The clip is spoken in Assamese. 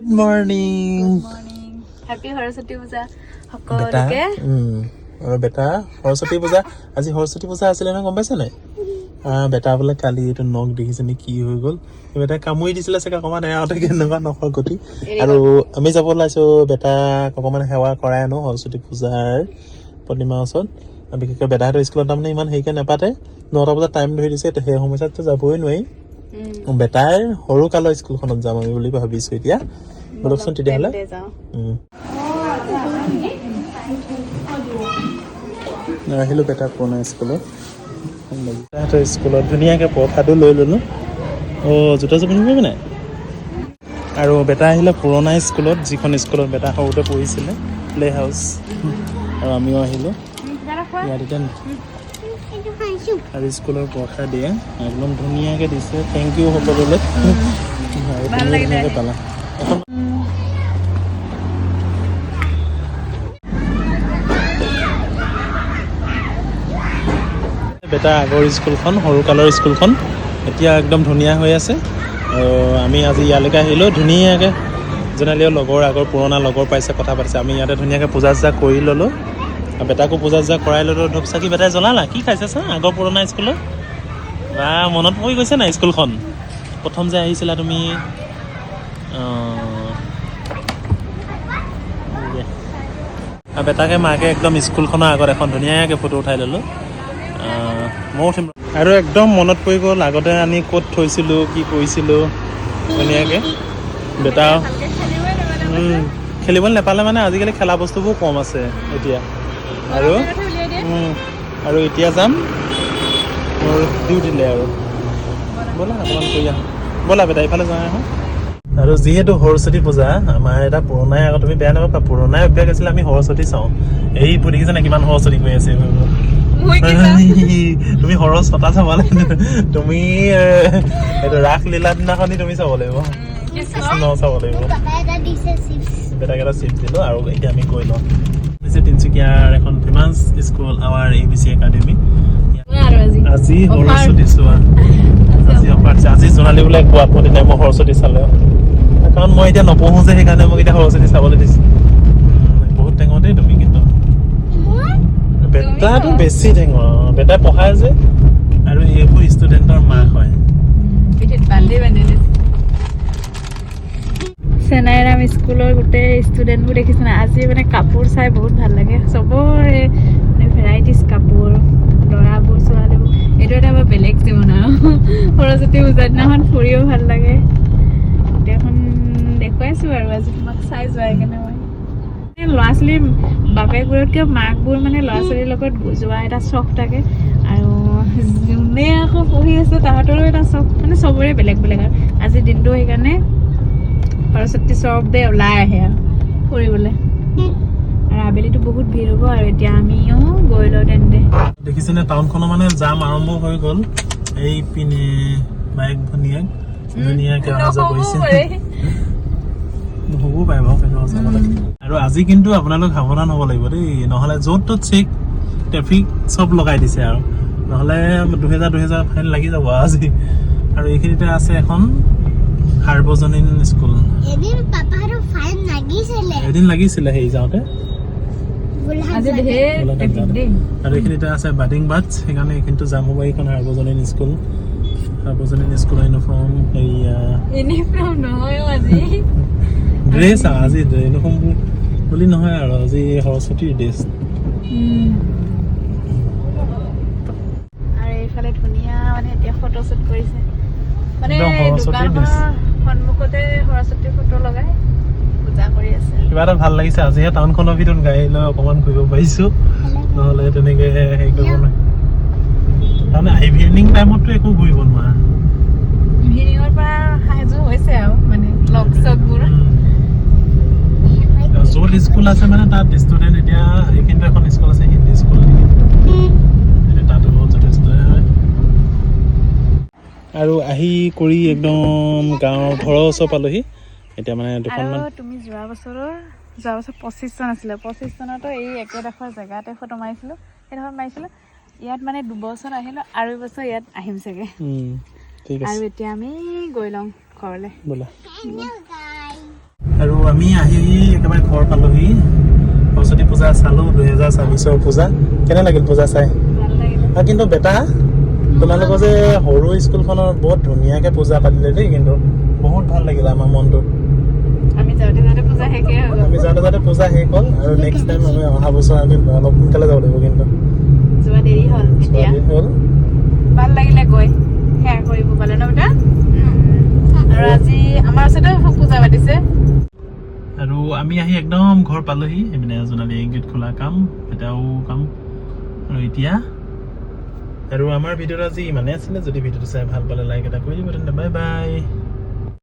মৰ্নিং হেপী সৰস্বতী পূজা সকলোকে আৰু বেটা সৰস্বতী পূজা আজি সৰস্বতী পূজা আছিলে নহয় গম পাইছা নাই বেটা বোলে কালি এইটো নখ দেখিছে নে কি হৈ গ'ল বেটাই কামুৰি দিছিলে চাগে অকণমান এৰাওঁতে কেনেকুৱা নখৰ গতি আৰু আমি যাব ওলাইছো বেটাক অকণমান সেৱা কৰাই আনো সৰস্বতী পূজাৰ প্ৰতিমাৰ ওচৰত বিশেষকৈ বেটাহঁতৰ স্কুলত তাৰমানে ইমান হেৰিকৈ নাপাতে 9টা বজাত টাইম ধৰি দিছে সেই সময়ত যাবই নোৱাৰি বেটাৰ সৰু কালৰ স্কুলখনত যাম আমি বুলি ভাবিছো এতিয়া বলকচোন তেতিয়াহ'লে আহিলোঁ বেটা পুৰণা স্কুলত বেটাহঁতৰ স্কুলত ধুনীয়াকৈ প্ৰসাদো লৈ ল'লোঁ জোতা চোৰ পিন্ধিবি নাই আৰু বেটা আহিলে পুৰণা স্কুলত যিখন স্কুলত বেটা সৰুতে পঢ়িছিলে প্লে হাউচ আৰু আমিও আহিলোঁ ইয়াত এতিয়া আৰু স্কুলৰ প্ৰসাদ দিয়ে একদম ধুনীয়াকৈ দিছে থেংক ইউ সকলোলৈ আৰু ধুনীয়াকৈ পালা এখন বেটা আগৰ স্কুলখন সৰুকালৰ স্কুলখন এতিয়া একদম ধুনীয়া হৈ আছে আৰু আমি আজি ইয়ালৈকে আহিলোঁ ধুনীয়াকৈ জেনেৰেলি লগৰ আগৰ পুৰণা লগৰ পাইছে কথা পাতিছে আমি ইয়াতে ধুনীয়াকৈ পূজা চূজা কৰি ল'লোঁ আৰু বেটাকো পূজা চূজা কৰাই ল'লোঁ ধূপ চাকি বেটাই জ্বলালা কি খাইছে চা আগৰ পুৰণা স্কুলত বা মনত পৰি গৈছে নাই স্কুলখন প্ৰথম যে আহিছিলা তুমি বেটাকে মাকে একদম স্কুলখনৰ আগত এখন ধুনীয়াকৈ ফটো উঠাই ল'লোঁ ময়ো উঠিম আৰু একদম মনত পৰি গ'ল আগতে আমি ক'ত থৈছিলোঁ কি কৰিছিলোঁ ধুনীয়াকৈ বেটা খেলিবলৈ নাপালে মানে আজিকালি খেলা বস্তুবোৰ কম আছে এতিয়া আৰু এতিয়া যাম মোৰ ডিউটিলে আৰু ব'লা অকণমান কৰি আহোঁ ব'লা বেটা এইফালে যাওঁ আহোঁ আৰু যিহেতু সৰস্বতী পূজা আমাৰ এটা পুৰণাই আগত তুমি বেয়া নাপাবা পুৰণাই অভ্যাস আছিলে আমি সৰস্বতী চাওঁ এই দেখিছা নে কিমান সৰস্বতী কৰি আছে তুমি সৰস পতা চাব লাগিব তুমি এইটো ৰাস লীলা দিনাখনি তুমি চাব লাগিব কৃষ্ণ চাব লাগিব বেটাক এটা চিপ দিলোঁ আৰু এতিয়া আমি গৈ লওঁ তিনিচুকীয়াৰ এখন famous school our ABC academy আজি সৰস্বতী চোৱা আজি অফাৰ দিছে আজি জোনালী বোলে কোৱাত মই তেতিয়া মই সৰস্বতী চালে কাৰণ মই এতিয়া নপঢ়োঁ যে সেইকাৰণে মোক এতিয়া সৰস্বতী চাবলৈ দিছোঁ বহুত টেঙৰ দেই তুমি কিন্তু বেটাটো বেছি টেঙৰ বেটাই পঢ়ায় যে আৰু এইবোৰ ষ্টুডেণ্টৰ মাক হয় চেনাইৰাম স্কুলৰ গোটেই ষ্টুডেণ্টবোৰ দেখিছে নাই আজি মানে কাপোৰ চাই বহুত ভাল লাগে চবৰে মানে ভেৰাইটিজ কাপোৰ ল'ৰাবোৰ ছোৱালীবোৰ এইটো এটা বৰ বেলেগ জীৱন আৰু সৰস্বতী পূজাৰ দিনাখন ফুৰিও ভাল লাগে গোটেইখন দেখুৱাইছোঁ আৰু আজি তোমাক চাই যোৱা সেইকাৰণে মই ল'ৰা ছোৱালীৰ বাপেকবোৰতকৈ মাকবোৰ মানে ল'ৰা ছোৱালীৰ লগত যোৱা এটা চখ থাকে আৰু যোনে আকৌ পঢ়ি আছে তাহাঁতৰো এটা চখ মানে চবৰে বেলেগ বেলেগ আৰু আজিৰ দিনটো সেইকাৰণে সৰস্বতী চবে ওলাই আহে আৰু ফুৰিবলৈ আৰু আবেলিটো বহুত ভিৰ হ'ব আৰু এতিয়া আমিও গৈ লওঁ তেন্তে দেখিছেনে টাউনখনৰ মানে জাম আৰম্ভ হৈ গ'ল এই পিনে বাইক ভনীয়েক ধুনীয়াকৈ অহা যোৱা কৰিছে নহ'বও পাৰে বাৰু সেইটো সঁচা আৰু আজি কিন্তু আপোনালোক সাৱধান হ'ব লাগিব দেই নহ'লে য'ত ত'ত চেক ট্ৰেফিক চব লগাই দিছে আৰু নহ'লে 2000 ফাইন লাগি যাব আজি আৰু এইখিনিতে আছে এখন সাৰ্বজনীন স্কুল এদিন লাগিছিলে সেই যাওঁতে আৰু এইখিনিতে আছে বাডিং বাটছ সেইকাৰণে এইখিনিতো যাম হ'ব এইখন সাৰ্বজনীন স্কুলৰ ইউনিফৰ্ম ইউনিফৰ্ম নহয় আজি ড্ৰেছ আজি ইউনিফৰ্ম বুলি নহয় আৰু আজি সৰস্বতীৰ ড্ৰেছ আৰু এইফালে ধুনীয়া মানে এতিয়া ফটো শ্বুট কৰিছে মানে দোকানখনৰ সন্মুখতে সৰস্বতী ফটো লগাই পূজা কৰি আছে কিবা এটা ভাল লাগিছে আজিহে টাউনখনৰ ভিতৰত গাড়ী লৈ অকণমান ঘূৰিব পাৰিছোঁ নহ'লে তেনেকৈ হেৰি কৰিব নোৱাৰে তাৰমানে ইভিনিং টাইমততো একো ঘূৰিব নোৱাৰা ইভিনিঙৰ পৰা সাজু হৈছে আৰু মানে লগ চগবোৰ য'ত স্কুল আছে মানে তাত ষ্টুডেণ্ট এতিয়া এইখিনিতে এখন স্কুল আছে হিন্দী স্কুল তাতো যথেষ্ট হয় আৰু আহি কৰি একদম গাঁৱৰ ঘৰৰ ওচৰ পালোহি এতিয়া মানে দুখনমান তুমি যোৱা বছৰ 25 চন আছিলে 25 চনতো এই একেডোখৰ জেগাতে ফটো মাৰিছিলোঁ সেইডোখৰত মাৰিছিলোঁ ইয়াত মানে 2 বছৰ আহিলোঁ আৰু এবছৰ ইয়াত আহিম চাগে ঠিক আছে আৰু এতিয়া আমি গৈ লওঁ ঘৰলৈ ব'লা আৰু আমি আহি একেবাৰে ঘৰ পালোহি সৰস্বতী পূজা চালো 2024 পূজা কেনে লাগিল পূজা চাই ভাল লাগিলে কিন্তু বেটা তোমালোকৰ যে সৰু স্কুলখনৰ বহুত ধুনীয়াকে পূজা পাতিলে দেই কিন্তু বহুত ভাল লাগিলে আমাৰ মনটো আমি যাওঁতে যাওঁতে পূজা শেষেই হৈ গ'ল আমি যাওঁতে পূজা শেষ হ'ল আৰু নেক্সট টাইম আমি অহা বছৰ আমি অলপ সোনকালে যাব লাগিব কিন্তু যোৱা দেৰি হ'ল এতিয়া ছোৱালী হ'ল ভাল লাগিলে গৈ সেয়া কৰিব পালে ন বেটা আৰু আজি আমাৰ ওচৰতে পূজা পাতিছে আৰু আমি আহি একদম ঘৰ পালোহি এইপিনে জোনালী গেট খোলা কাম এটাও কাম আৰু এতিয়া আৰু আমাৰ ভিডিঅ'টো আজি ইমানেই আছিলে যদি ভিডিঅ'টো চাই ভাল পালে লাইক এটা কৰি দিব তেন্তে বাই বাই